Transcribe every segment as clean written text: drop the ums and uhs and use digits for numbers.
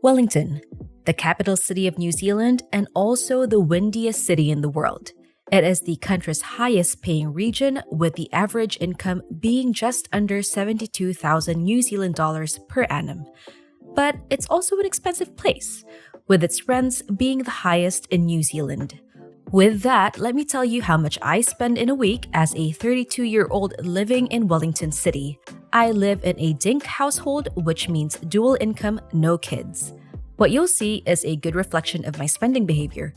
Wellington, the capital city of New Zealand and also the windiest city in the world. It is the country's highest paying region, with the average income being just under 72,000 New Zealand dollars per annum. But it's also an expensive place, with its rents being the highest in New Zealand. With that, let me tell you how much I spend in a week as a 32-year-old living in Wellington City. I live in a DINK household, which means dual income, no kids. What you'll see is a good reflection of my spending behavior.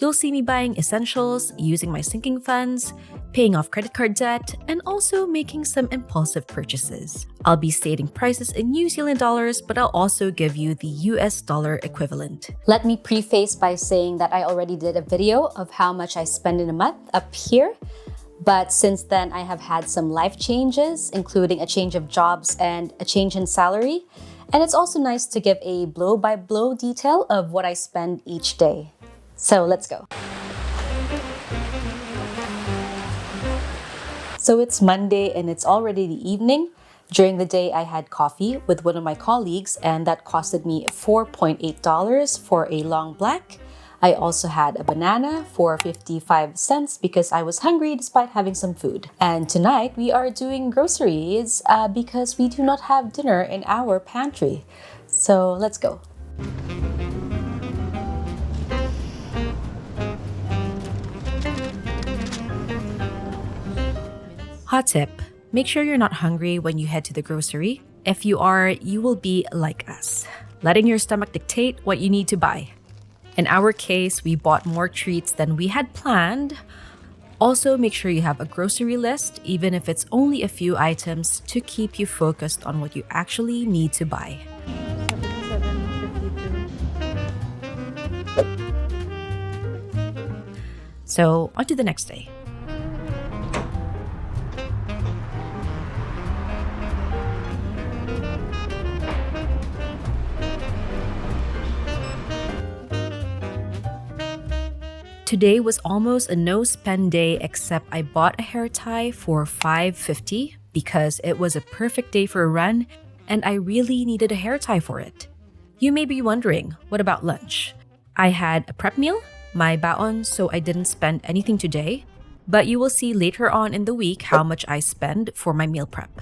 You'll see me buying essentials, using my sinking funds, paying off credit card debt, and also making some impulsive purchases. I'll be stating prices in New Zealand dollars, but I'll also give you the US dollar equivalent. Let me preface by saying that I already did a video of how much I spend in a month up here. But since then, I have had some life changes, including a change of jobs and a change in salary. And it's also nice to give a blow-by-blow detail of what I spend each day. So let's go. So it's Monday and it's already the evening. During the day, I had coffee with one of my colleagues, and that costed me $4.8 for a long black. I also had a banana for 55 cents because I was hungry despite having some food. And tonight we are doing groceries because we do not have dinner in our pantry. So let's go. Hot tip: make sure you're not hungry when you head to the grocery. If you are, you will be like us, letting your stomach dictate what you need to buy. In our case, we bought more treats than we had planned. Also, make sure you have a grocery list, even if it's only a few items, to keep you focused on what you actually need to buy. So, on to the next day. Today was almost a no-spend day, except I bought a hair tie for $5.50 because it was a perfect day for a run and I really needed a hair tie for it. You may be wondering, what about lunch? I had a prep meal, my baon, so I didn't spend anything today, but you will see later on in the week how much I spend for my meal prep.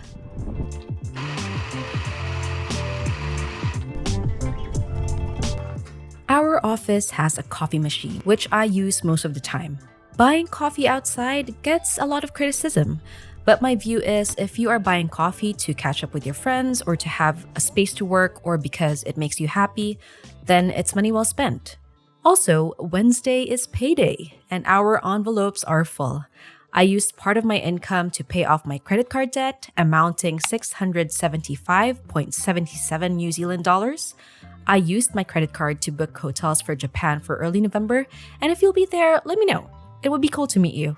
Our office has a coffee machine, which I use most of the time. Buying coffee outside gets a lot of criticism, but my view is if you are buying coffee to catch up with your friends or to have a space to work or because it makes you happy, then it's money well spent. Also, Wednesday is payday and our envelopes are full. I used part of my income to pay off my credit card debt, amounting 675.77 New Zealand dollars. I used my credit card to book hotels for Japan for early November, and if you'll be there, let me know. It would be cool to meet you.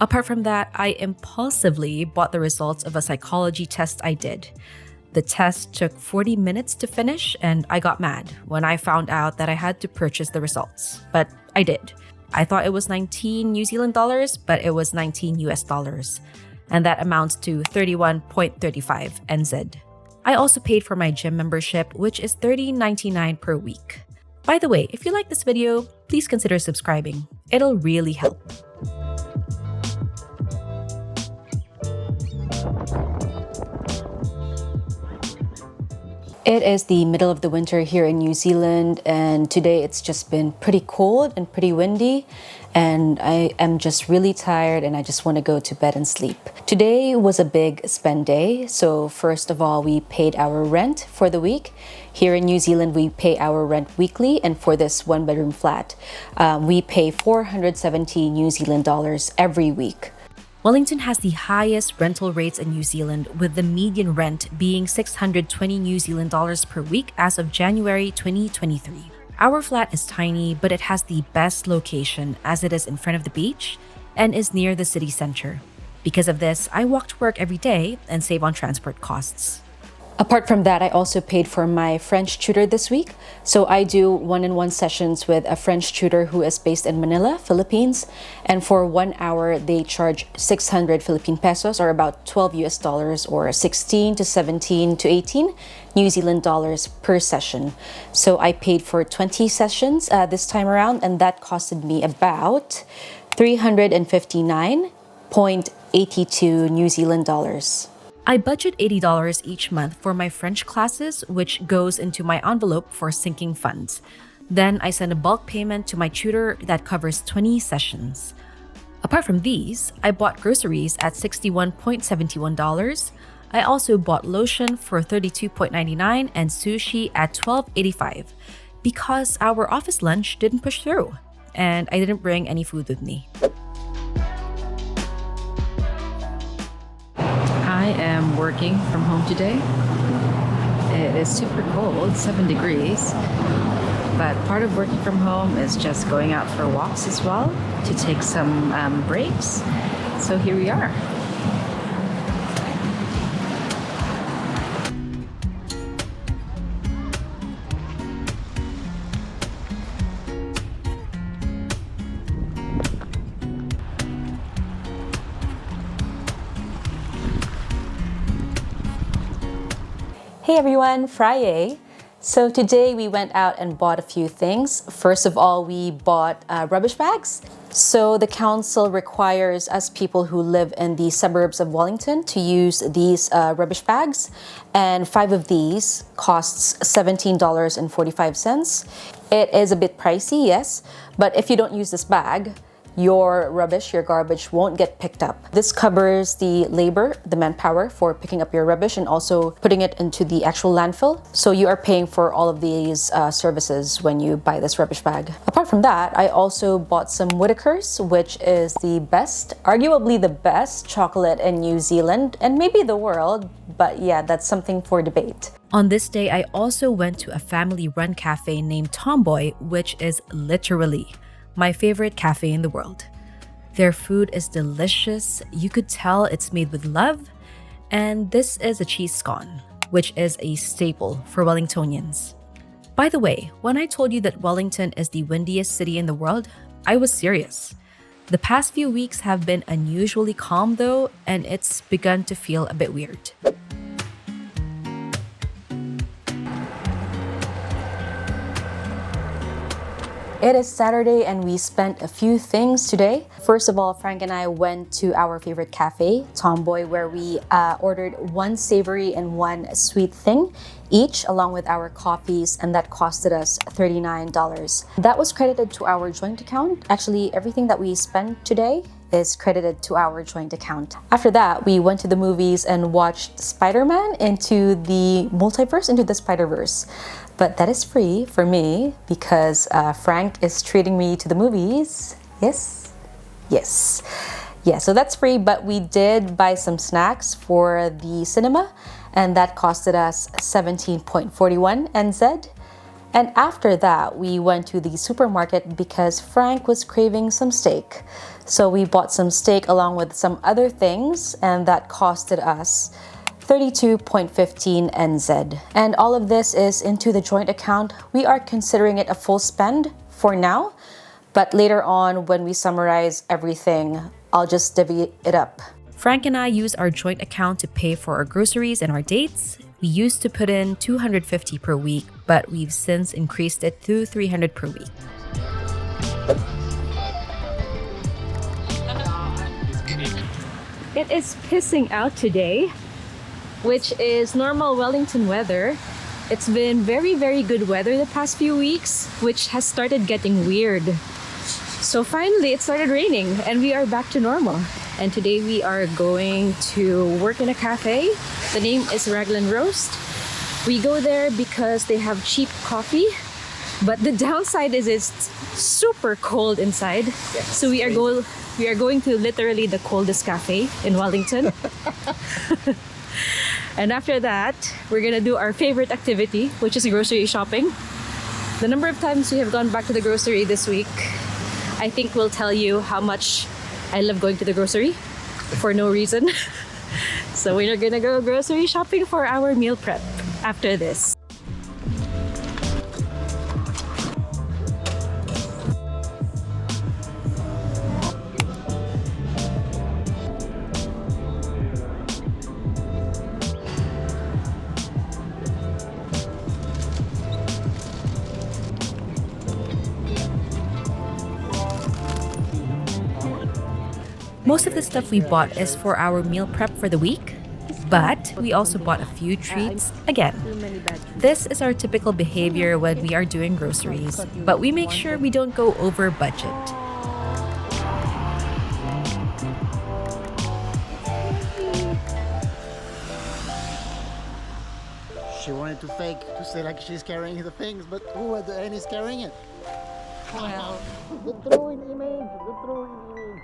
Apart from that, I impulsively bought the results of a psychology test I did. The test took 40 minutes to finish, and I got mad when I found out that I had to purchase the results. But I did. I thought it was 19 New Zealand dollars, but it was 19 US dollars. And that amounts to 31.35 NZ. I also paid for my gym membership, which is $30.99 per week. By the way, if you like this video, please consider subscribing. It'll really help. It is the middle of the winter here in New Zealand, and today it's just been pretty cold and pretty windy, and I am just really tired and I just want to go to bed and sleep. Today was a big spend day, so first of all, we paid our rent for the week. Here in New Zealand, we pay our rent weekly, and for this one-bedroom flat, we pay 470 New Zealand dollars every week. Wellington has the highest rental rates in New Zealand, with the median rent being 620 New Zealand dollars per week as of January 2023. Our flat is tiny, but it has the best location as it is in front of the beach and is near the city center. Because of this, I walk to work every day and save on transport costs. Apart from that, I also paid for my French tutor this week. So I do one-on-one sessions with a French tutor who is based in Manila, Philippines. And for 1 hour, they charge 600 Philippine pesos or about 12 US dollars or 16 to 17 to 18 New Zealand dollars per session. So I paid for 20 sessions this time around, and that costed me about 359.82 New Zealand dollars. I budget $80 each month for my French classes, which goes into my envelope for sinking funds. Then I send a bulk payment to my tutor that covers 20 sessions. Apart from these, I bought groceries at $61.71. I also bought lotion for $32.99 and sushi at $12.85 because our office lunch didn't push through, and I didn't bring any food with me. I am working from home today. It is super cold, 7 degrees, but part of working from home is just going out for walks as well to take some breaks. So here we are. Hey everyone, Friday. So today we went out and bought a few things. First of all, we bought rubbish bags. So the council requires us people who live in the suburbs of Wellington to use these rubbish bags. And 5 of these costs $17.45. It is a bit pricey, yes, but if you don't use this bag, your rubbish, your garbage won't get picked up. This covers the labor, the manpower for picking up your rubbish and also putting it into the actual landfill. So you are paying for all of these services when you buy this rubbish bag. Apart from that, I also bought some Whittaker's, which is the best, arguably the best chocolate in New Zealand and maybe the world, but yeah, that's something for debate. On this day, I also went to a family-run cafe named Tomboy, which is literally my favorite cafe in the world. Their food is delicious. You could tell it's made with love. And this is a cheese scone, which is a staple for Wellingtonians. By the way, when I told you that Wellington is the windiest city in the world, I was serious. The past few weeks have been unusually calm though, and it's begun to feel a bit weird. It is Saturday and we spent a few things today. First of all, Frank and I went to our favorite cafe, Tomboy, where we ordered 1 savory and 1 sweet thing each, along with our coffees, and that costed us $39. That was credited to our joint account. Actually, everything that we spent today is credited to our joint account. After that, we went to the movies and watched Spider-Man Into the Multiverse, Into the Spider-Verse. But that is free for me because Frank is treating me to the movies. Yes? Yes. Yeah, so that's free, but we did buy some snacks for the cinema, and that costed us 17.41 NZ. And after that, we went to the supermarket because Frank was craving some steak. So we bought some steak along with some other things, and that costed us 32.15 NZ. And all of this is into the joint account. We are considering it a full spend for now, but later on when we summarize everything, I'll just divvy it up. Frank and I use our joint account to pay for our groceries and our dates. We used to put in $250 per week, but we've since increased it to $300 per week. It is pissing out today, which is normal Wellington weather. It's been very, very good weather the past few weeks, which has started getting weird. So finally, it started raining and we are back to normal. And today we are going to work in a cafe. The name is Raglan Roast. We go there because they have cheap coffee, but the downside is it's super cold inside. Yes. So we are going to literally the coldest cafe in Wellington. And after that, we're gonna do our favorite activity, which is grocery shopping. The number of times we have gone back to the grocery this week, I think will tell you how much I love going to the grocery for no reason. So we're gonna go grocery shopping for our meal prep. after this. Most of the stuff we bought is for our meal prep for the week, but we also bought a few treats again. This is our typical behavior when we are doing groceries, but we make sure we don't go over budget. She wanted to fake, to say like she's carrying the things, but who at the end is carrying it? Well, the throwing image, the throwing image.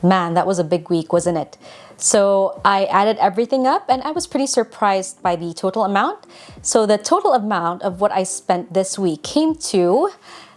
Man, that was a big week, wasn't it? So I added everything up and I was pretty surprised by the total amount. So the total amount of what I spent this week came to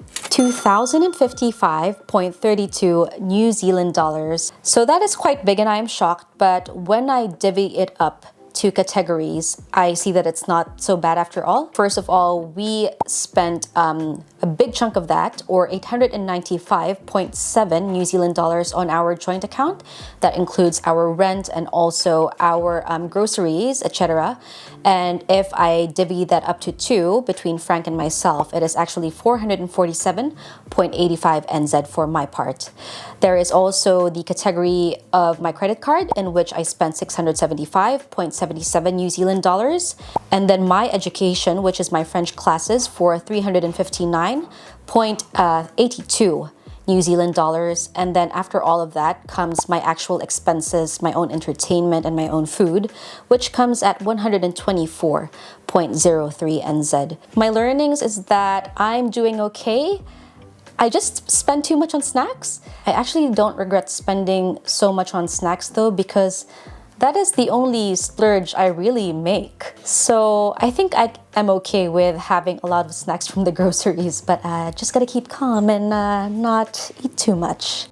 2,055.32 New Zealand dollars. So that is quite big and I am shocked, but when I divvy it up to categories, I see that it's not so bad after all. First of all, we spent a big chunk of that, or 895.7 New Zealand dollars on our joint account. That includes our rent and also our groceries, etc. And if I divvy that up to two between Frank and myself, it is actually 447.85 NZ for my part. There is also the category of my credit card in which I spent 675.77 New Zealand dollars. And then my education, which is my French classes, for 359.82 New Zealand dollars. And then after all of that comes my actual expenses, my own entertainment and my own food, which comes at 124.03 NZ. My learnings is that I'm doing okay. I just spend too much on snacks. I actually don't regret spending so much on snacks though, because that is the only splurge I really make. So I think I'm okay with having a lot of snacks from the groceries, but just gotta keep calm and not eat too much.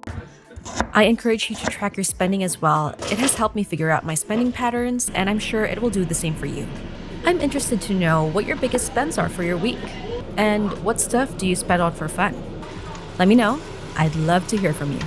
I encourage you to track your spending as well. It has helped me figure out my spending patterns, and I'm sure it will do the same for you. I'm interested to know what your biggest spends are for your week, and what stuff do you spend on for fun? Let me know. I'd love to hear from you.